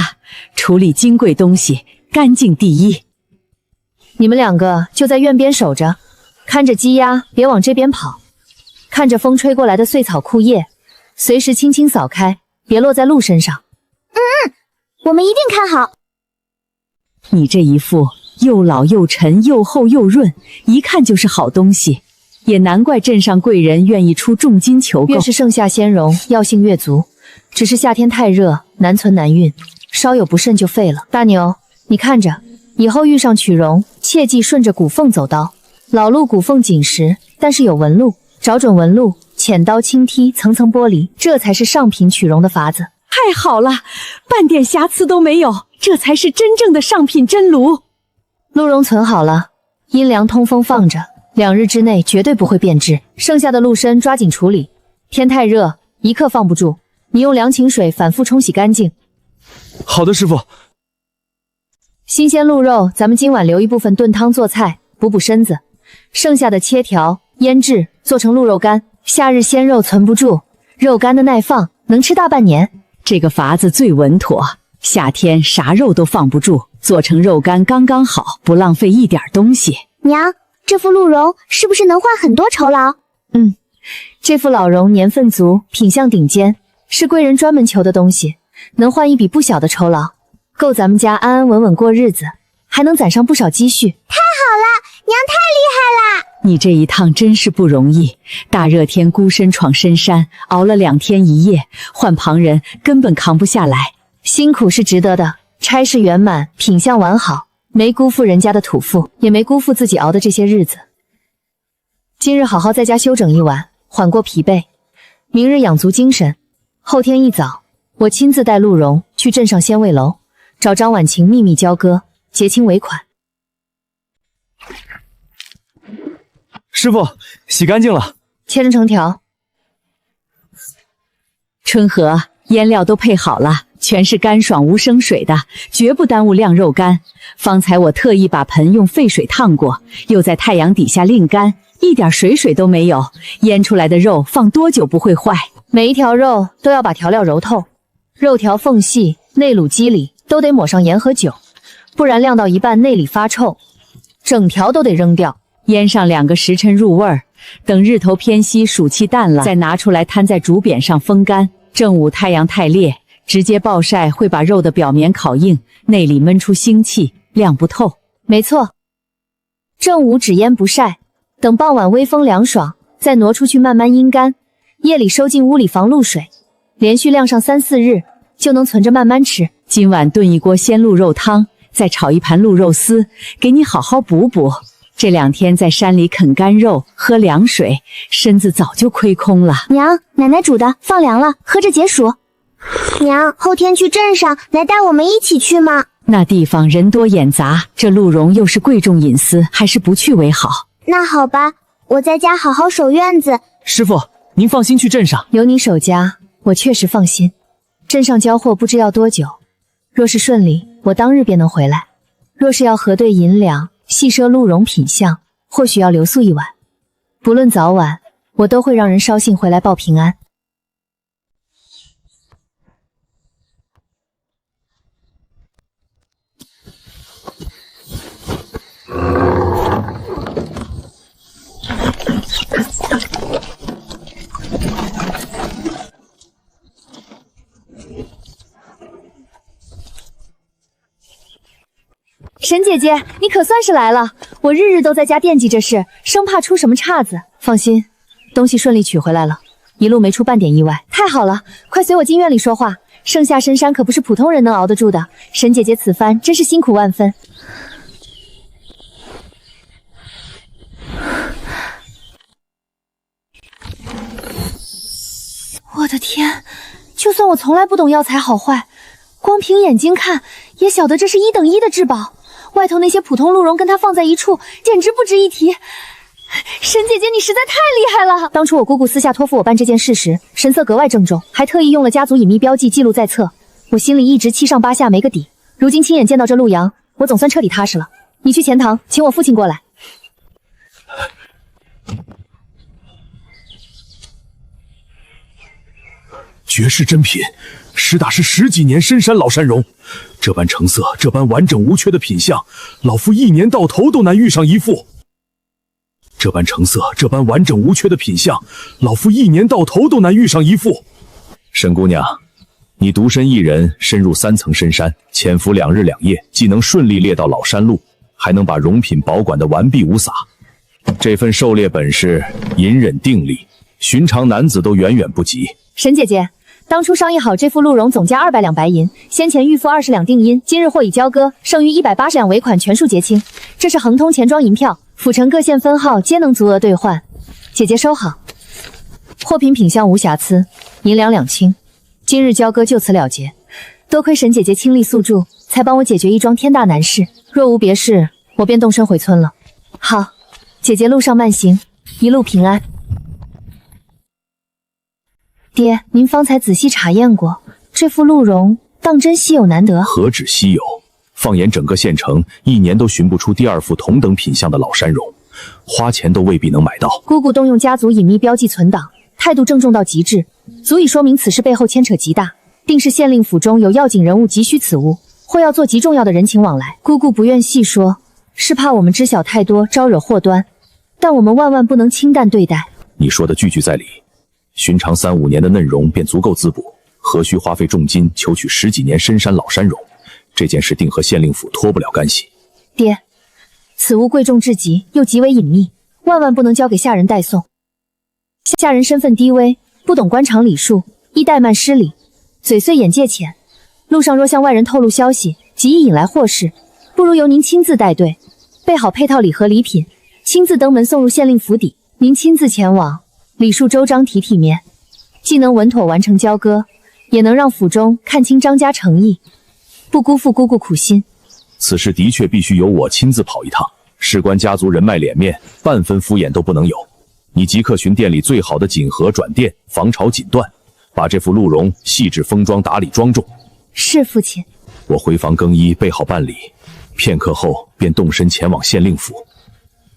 [SPEAKER 1] 处理金贵东西，干净第一。
[SPEAKER 4] 你们2个就在院边守着，看着鸡鸭，别往这边跑。看着风吹过来的碎草枯叶，随时轻轻扫开，别落在鹿身上。
[SPEAKER 2] 我们一定看好。
[SPEAKER 1] 你这一副又老又沉又厚又润，一看就是好东西，也难怪镇上贵人愿意出重金求购。
[SPEAKER 4] 越是盛夏鲜荣，药性越足，只是夏天太热，难存难运，稍有不慎就废了。大牛，你看着，以后遇上取茸，切记顺着骨缝走刀。老鹿骨缝紧实，但是有纹路，找准纹路，浅刀轻剔，层层剥离，这才是上品取茸的法子。
[SPEAKER 1] 太好了，半点瑕疵都没有，这才是真正的上品真炉。
[SPEAKER 4] 鹿茸存好了，阴凉通风放着，2日之内绝对不会变质。剩下的鹿参抓紧处理，天太热，一刻放不住。你用凉清水反复冲洗干净。
[SPEAKER 3] 好的，师傅。
[SPEAKER 4] 新鲜鹿肉，咱们今晚留一部分炖汤做菜，补补身子。剩下的切条、腌制，做成鹿肉干。夏日鲜肉存不住，肉干的耐放，能吃大半年。
[SPEAKER 1] 这个法子最稳妥，夏天啥肉都放不住，做成肉干刚刚好，不浪费一点东西。
[SPEAKER 2] 娘，这副鹿茸是不是能换很多酬劳？
[SPEAKER 4] 这副老茸年份足，品相顶尖，是贵人专门求的东西，能换一笔不小的酬劳，够咱们家安安稳稳过日子，还能攒上不少积蓄。
[SPEAKER 2] 太好了，娘太厉害啦！
[SPEAKER 1] 你这一趟真是不容易，大热天孤身闯深山，熬了2天1夜，换旁人根本扛不下来。
[SPEAKER 4] 辛苦是值得的，差事圆满，品相完好，没辜负人家的土妇，也没辜负自己熬的这些日子。今日好好在家休整一晚，缓过疲惫，明日养足精神。后天一早，我亲自带鹿茸去镇上仙位楼，找张婉晴秘密交割，结清尾款。
[SPEAKER 3] 师傅，洗干净了，
[SPEAKER 4] 切成条。
[SPEAKER 1] 春和，腌料都配好了，全是干爽无生水的，绝不耽误晾肉干。方才我特意把盆用沸水烫过，又在太阳底下晾干，一点水都没有，腌出来的肉放多久不会坏。
[SPEAKER 4] 每一条肉都要把调料揉透，肉条缝隙、内卤肌里都得抹上盐和酒，不然晾到一半内里发臭，整条都得扔掉。
[SPEAKER 1] 腌上2个时辰入味儿，等日头偏西，暑气淡了，再拿出来摊在竹匾上风干。正午太阳太烈，直接暴晒会把肉的表面烤硬，内里闷出腥气，晾不透。
[SPEAKER 4] 没错，正午只腌不晒，等傍晚微风凉爽，再挪出去慢慢阴干。夜里收进屋里防露水，连续晾上3、4日，就能存着慢慢吃。
[SPEAKER 1] 今晚炖一锅鲜鹿肉汤，再炒一盘鹿肉丝，给你好好补补。这2天在山里啃干肉，喝凉水，身子早就亏空了。
[SPEAKER 2] 娘，奶奶煮的放凉了，喝着解暑。娘，后天去镇上，来带我们一起去吗？
[SPEAKER 1] 那地方人多眼杂，这鹿茸又是贵重隐私，还是不去为好。
[SPEAKER 2] 那好吧，我在家好好守院子。
[SPEAKER 6] 师傅，您放心去镇上。
[SPEAKER 4] 有你守家，我确实放心。镇上交货不知要多久，若是顺利，我当日便能回来；若是要核对银两，细赊鹿茸品相，或许要留宿一晚。不论早晚，我都会让人捎信回来报平安。沈姐姐，你可算是来了！我日日都在家惦记这事，生怕出什么岔子。放心，东西顺利取回来了，一路没出半点意外。太好了，快随我进院里说话。盛夏深山可不是普通人能熬得住的，沈姐姐此番真是辛苦万分。我的天，就算我从来不懂药材好坏，光凭眼睛看也晓得这是1等1的至宝。外头那些普通鹿茸跟它放在一处，简直不值一提。沈姐姐，你实在太厉害了！当初我姑姑私下托付我办这件事时，神色格外郑重，还特意用了家族隐秘标记记录在册。我心里一直七上八下没个底，如今亲眼见到这鹿阳，我总算彻底踏实了。你去前堂请我父亲过来。
[SPEAKER 5] 绝世珍品，实打是10几年深山老山茸，这般成色，这般完整无缺的品相，老夫1年到头都难遇上一副。这般成色，这般完整无缺的品相，老夫1年到头都难遇上一副。沈姑娘，你独身一人深入3层深山，潜伏2日2夜，既能顺利猎到老山鹿，还能把茸品保管得完璧无洒。这份狩猎本事，隐忍定力，寻常男子都远远不及。
[SPEAKER 4] 沈姐姐，当初商议好这副鹿茸总价200两白银，先前预付20两定银，今日货已交割，剩余180两尾款全数结清。这是恒通钱庄银票，府城各县分号皆能足额兑换。姐姐收好，货品品相无瑕疵，银两2清。今日交割就此了结。多亏沈姐姐倾力速助，才帮我解决一桩天大难事。若无别事，我便动身回村了。好，姐姐路上慢行，一路平安。爹，您方才仔细查验过，这副鹿茸当真稀有难得。
[SPEAKER 5] 何止稀有，放眼整个县城，一年都寻不出第二副同等品相的老山茸，花钱都未必能买到。
[SPEAKER 4] 姑姑动用家族隐秘标记存档，态度郑重到极致，足以说明此事背后牵扯极大，定是县令府中有要紧人物急需此物，或要做极重要的人情往来。姑姑不愿细说，是怕我们知晓太多招惹祸端，但我们万万不能轻淡对待。
[SPEAKER 5] 你说的句句在理，寻常3、5年的嫩茸便足够滋补，何须花费重金求取10几年深山老山茸？这件事定和县令府脱不了干系。
[SPEAKER 4] 爹，此物贵重至极，又极为隐秘，万万不能交给下人代送。下人身份低微，不懂官场礼数，易怠慢失礼，嘴碎眼界浅，路上若向外人透露消息，极易引来祸事，不如由您亲自带队，备好配套礼盒礼品，亲自登门送入县令府邸。您亲自前往，礼数周章体面，既能稳妥完成交割，也能让府中看清张家诚意，不辜负姑姑苦心。
[SPEAKER 5] 此事的确必须由我亲自跑一趟，事关家族人脉脸面，半分敷衍都不能有。你即刻寻店里最好的锦盒转店，防潮锦缎，把这副鹿茸细致封装，打理庄重。
[SPEAKER 4] 是父亲。
[SPEAKER 5] 我回房更衣，备好办理，片刻后便动身前往县令府，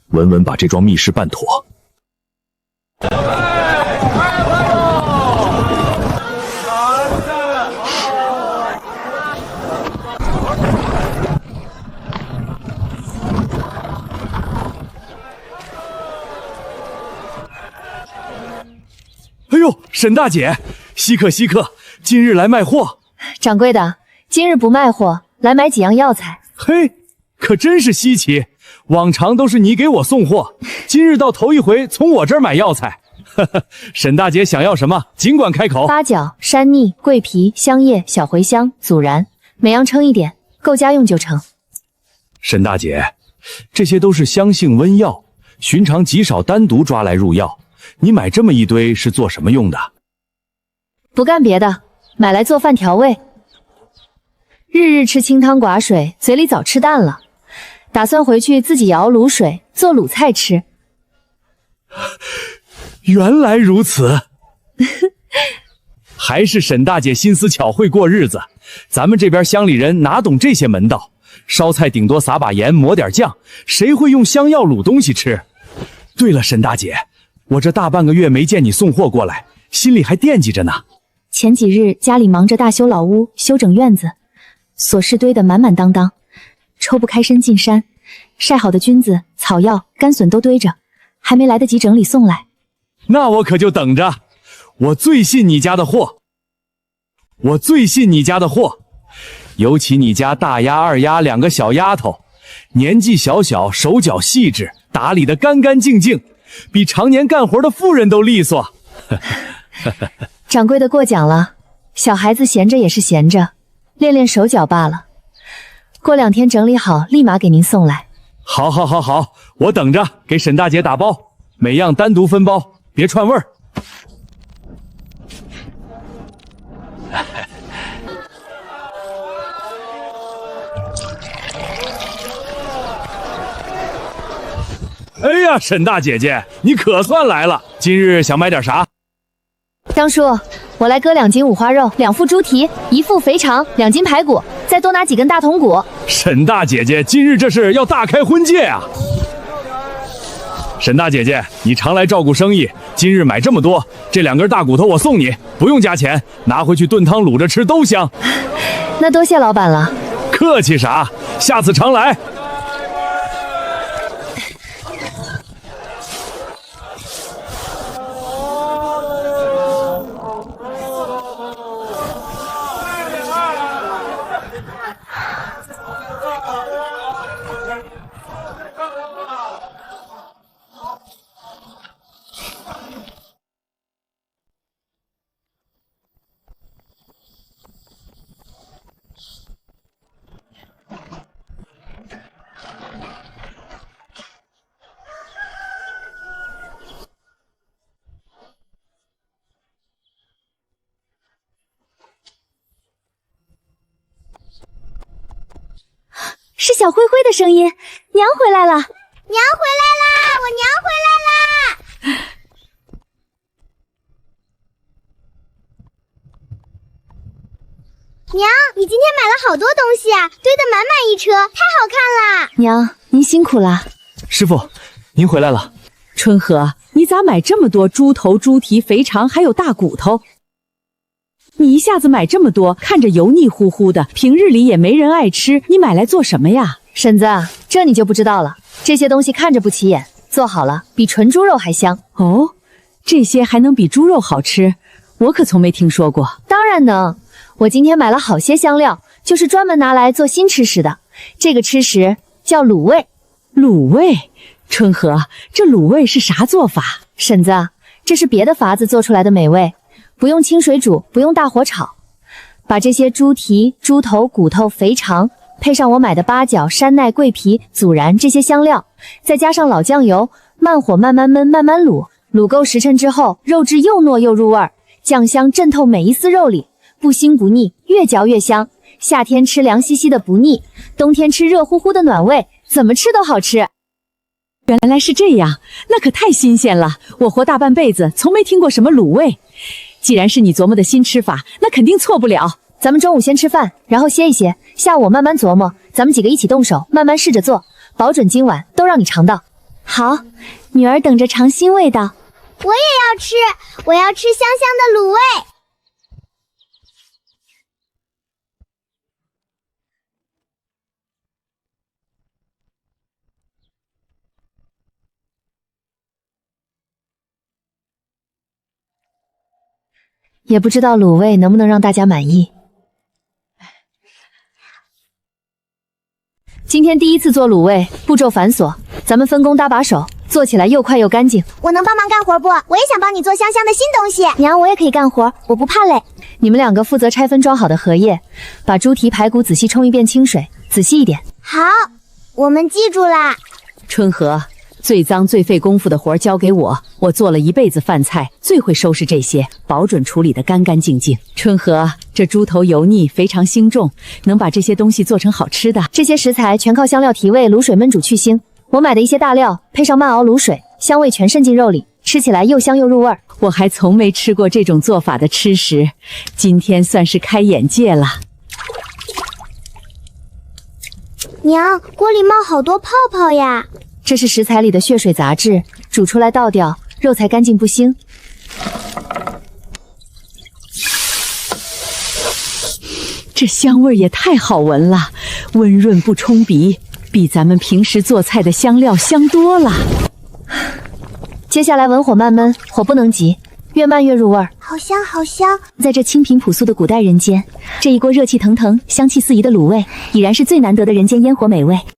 [SPEAKER 5] 稳稳把这桩密事办妥。
[SPEAKER 3] 哎呦，沈大姐，稀客稀客，今日来卖货。
[SPEAKER 4] 掌柜的，今日不卖货，来买几样药材。
[SPEAKER 3] 嘿，可真是稀奇，往常都是你给我送货，今日倒头一回从我这儿买药材。呵呵，沈大姐想要什么，尽管开口。
[SPEAKER 4] 八角、山栎、桂皮、香叶、小茴香、阻然，每样称一点，够家用就成。
[SPEAKER 3] 沈大姐，这些都是香性温药，寻常极少单独抓来入药。你买这么一堆是做什么用的？
[SPEAKER 4] 不干别的，买来做饭调味。日日吃清汤寡水，嘴里早吃淡了，打算回去自己熬卤水，做卤菜吃。
[SPEAKER 3] 原来如此，还是沈大姐心思巧会过日子。咱们这边乡里人哪懂这些门道？烧菜顶多撒把盐，抹点酱，谁会用香药卤东西吃？对了，沈大姐，我这大半个月没见你送货过来，心里还惦记着呢。
[SPEAKER 4] 前几日家里忙着大修老屋，修整院子，琐事堆得满满当当，抽不开身进山，晒好的菌子、草药、干笋都堆着，还没来得及整理送来。
[SPEAKER 3] 那我可就等着，我最信你家的货，尤其你家大丫、二丫2个小丫头，年纪小小，手脚细致，打理得干干净净，比常年干活的妇人都利索。
[SPEAKER 4] 掌柜的过奖了，小孩子闲着也是闲着，练练手脚罢了。过2天整理好，立马给您送来。
[SPEAKER 3] 好，我等着给沈大姐打包，每样单独分包，别串味儿。哎呀，沈大姐姐，你可算来了！今日想买点啥？
[SPEAKER 4] 张叔，我来割2斤五花肉，2副猪蹄，1副肥肠，2斤排骨，再多拿几根大筒骨。
[SPEAKER 3] 沈大姐姐，今日这是要大开荤戒啊！沈大姐姐，你常来照顾生意，今日买这么多，这2根大骨头我送你，不用加钱，拿回去炖汤卤着吃都香。
[SPEAKER 4] 那多谢老板了。
[SPEAKER 3] 客气啥，下次常来。
[SPEAKER 2] 是小灰灰的声音，娘回来了。娘回来啦！我娘回来啦！娘，你今天买了好多东西啊，堆得满满一车，太好看啦！
[SPEAKER 4] 娘，您辛苦啦。
[SPEAKER 7] 师傅，您回来了。
[SPEAKER 1] 春和，你咋买这么多猪头、猪蹄、肥肠，还有大骨头？你一下子买这么多，看着油腻乎乎的，平日里也没人爱吃，你买来做什么呀？
[SPEAKER 4] 婶子，这你就不知道了。这些东西看着不起眼，做好了比纯猪肉还香。
[SPEAKER 1] 哦，这些还能比猪肉好吃？我可从没听说过。
[SPEAKER 4] 当然能，我今天买了好些香料，就是专门拿来做新吃食的。这个吃食叫卤味。
[SPEAKER 1] 卤味？春和，这卤味是啥做法？
[SPEAKER 4] 婶子，这是别的法子做出来的美味，不用清水煮，不用大火炒，把这些猪蹄、猪头、骨头、肥肠，配上我买的八角、山奈、桂皮、孜然这些香料，再加上老酱油，慢火慢慢焖，慢慢卤，卤够时辰之后，肉质又糯又入味儿，酱香浸透每一丝肉里，不腥不腻，越嚼越香。夏天吃凉兮兮的不腻，冬天吃热乎乎的暖胃，怎么吃都好吃。
[SPEAKER 1] 原来是这样，那可太新鲜了！我活大半辈子，从没听过什么卤味。既然是你琢磨的新吃法，那肯定错不了。
[SPEAKER 4] 咱们中午先吃饭，然后歇一歇，下午我慢慢琢磨，咱们几个一起动手，慢慢试着做，保准今晚都让你尝到。
[SPEAKER 2] 好，女儿等着尝新味道。我也要吃，我要吃香香的卤味。
[SPEAKER 4] 也不知道卤味能不能让大家满意。今天第一次做卤味，步骤繁琐，咱们分工搭把手，做起来又快又干净。
[SPEAKER 2] 我能帮忙干活不？我也想帮你做香香的新东西。娘，我也可以干活，我不怕累。
[SPEAKER 4] 你们两个负责拆分装好的荷叶，把猪蹄排骨仔细冲一遍清水，仔细一点。
[SPEAKER 2] 好，我们记住啦。
[SPEAKER 1] 春和，最脏最费功夫的活交给我，我做了一辈子饭菜，最会收拾这些，保准处理得干干净净。春和，这猪头油腻，肥肠腥重，能把这些东西做成好吃的。
[SPEAKER 4] 这些食材全靠香料提味，卤水焖煮去腥。我买的一些大料，配上慢熬卤水，香味全渗进肉里，吃起来又香又入味儿。
[SPEAKER 1] 我还从没吃过这种做法的吃食，今天算是开眼界了。
[SPEAKER 2] 娘，锅里冒好多泡泡呀。
[SPEAKER 4] 这是食材里的血水杂质，煮出来倒掉，肉才干净不腥。
[SPEAKER 1] 这香味也太好闻了，温润不冲鼻，比咱们平时做菜的香料香多了。
[SPEAKER 4] 接下来文火慢焖，火不能急，越慢越入味儿。
[SPEAKER 2] 好香好香！
[SPEAKER 4] 在这清贫朴素的古代人间，这一锅热气腾腾、香气四溢的卤味，已然是最难得的人间烟火美味。